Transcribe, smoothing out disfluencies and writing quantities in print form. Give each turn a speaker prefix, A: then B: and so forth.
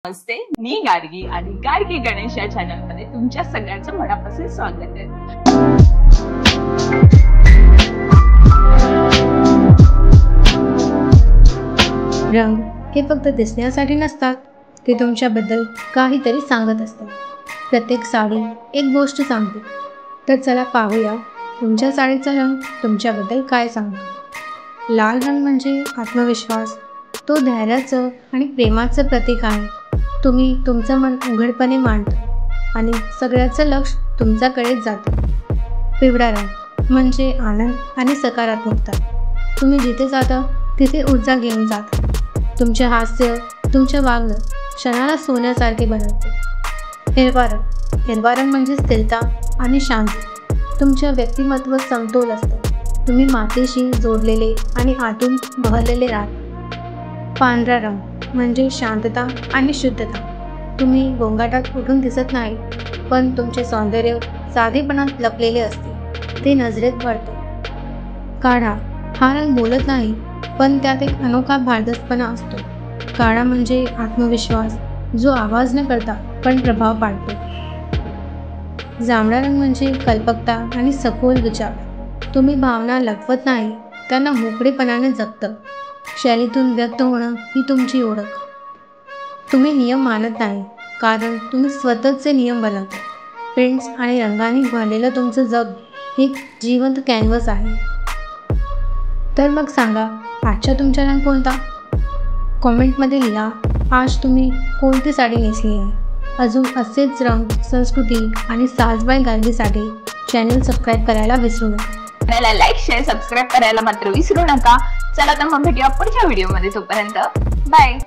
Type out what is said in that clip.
A: नमस्ते, मी गार्गी आणि गार्गी गणेश या चॅनल मध्ये तुमच्या सगळ्यांचं मनापासून स्वागत आहे।
B: रंग हे फक्त दिसण्यासाठी नसतात, ते तुमच्याबद्दल काहीतरी सांगत असतात। प्रत्येक साडी एक गोष्ट सांगते। तर चला पाहूया तुमच्या साडीचा रंग तुमच्याबद्दल काय सांगतो। लाल रंग म्हणजे आत्मविश्वास, तो धैर्याचं आणि प्रेमाचं प्रतीक आहे। तुम्ही तुमचं मन उघडपणे मांडता आणि सगळ्याचं लक्ष तुमच्याकडेच जातं। पिवळा रंग म्हणजे आनंद आणि सकारात्मकता, तुम्ही जिथे जाता तिथे ऊर्जा घेऊन जाता। तुमचे हास्य, तुमचं वागणं क्षणाला सोन्यासारखे बनवते। हिरवा रंग म्हणजे स्थिरता आणि शांती, तुमच्या व्यक्तिमत्व समतोल असतं। तुम्ही मातीशी जोडलेले आणि आतून बहरलेले राहता। पांढरा रंग म्हणजे शांतता आणि शुद्धता, तुम्ही गोंगाटात उठून दिसत नाही, पण तुमचे सौंदर्य साधेपणात लपलेले असते, ते नजरेत भरते। काळा हा रंग बोलत नाही, पण त्यात एक अनोखा धाडसपणा असतो। काळा म्हणजे आत्मविश्वास, जो आवाज न करता पण प्रभाव पाडतो। जांभळा रंग म्हणजे कल्पकता आणि सखोल विचार, तुम्ही भावना लपवत नाही, त्यांना मोकळेपणाने जगतं। शैलीतून व्यक्त होणं ही तुमची ओळख। तुम्ही नियम मानत नाही, कारण तुम्ही स्वतःचे नियम बनवता। प्रिंट्स आणि रंगांनी भरलेलं तुमचं जग एक जिवंत कॅनव्हास आहे। तर मग सांगा, आजचा तुमचा रंग कोणता? कॉमेंटमध्ये लिहा आज तुम्ही कोणती साडी नेसली आहे। अजून असेच रंग, संस्कृती आणि साजबाई गार्गीसाठी चॅनल सबस्क्राईब करायला विसरू नका।
A: चॅनलला लाईक, शेअर, सबस्क्राईब करायला मात्र विसरू नका। चला तर मग भेटूया पुढच्या व्हिडिओमध्ये, तोपर्यंत बाय।